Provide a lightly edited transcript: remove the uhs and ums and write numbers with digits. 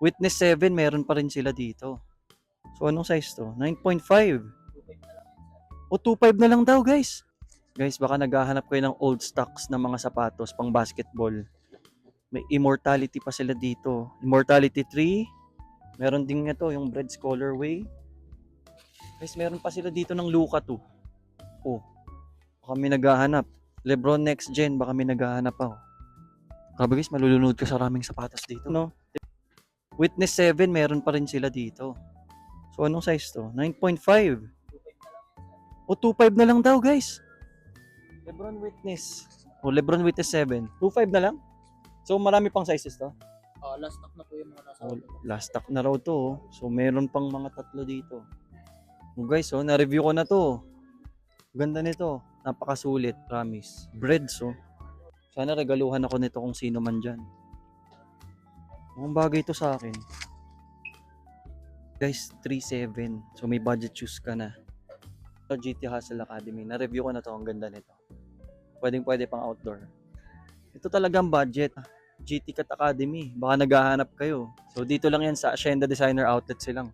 Witness 7, meron pa rin sila dito. So, anong size to? 9.5. O, 2.5 na lang daw, guys. Guys, baka naghahanap kayo ng old stocks ng mga sapatos pang basketball. May Immortality pa sila dito. Immortality 3. Meron din ito, yung Breads Colorway. Guys, meron pa sila dito ng Luka 2. Oh, baka may naghahanap. Lebron Next Gen, baka may naghahanap pa. Grabe guys, malulunod ka sa maraming sapatos dito, no? Witness 7, meron pa rin sila dito. So, anong size to? 9.5. O, 2.5 na lang daw, guys. Lebron Witness. O, Lebron Witness 7. 2.5 na lang? So, marami pang sizes to? Last stock na po yung mga nasa Oh, ulo. last stock na raw to. Oh. So, meron pang mga 3 dito. Oh, guys, oh, na-review ko na to. Ganda nito. Napakasulit, promise. Breads, oh. Sana regaluhan ako nito kung sino man dyan. Mukhang bagay to sa akin. Guys, 3.7. So, may budget shoes ka na. Ito, GT Hustle Academy. Na-review ko na to. Ang ganda nito. Pwede pang outdoor. Ito talagang budget. GT Cat Academy. Baka naghahanap kayo. So, dito lang yan sa Hacienda Designer Outlet silang.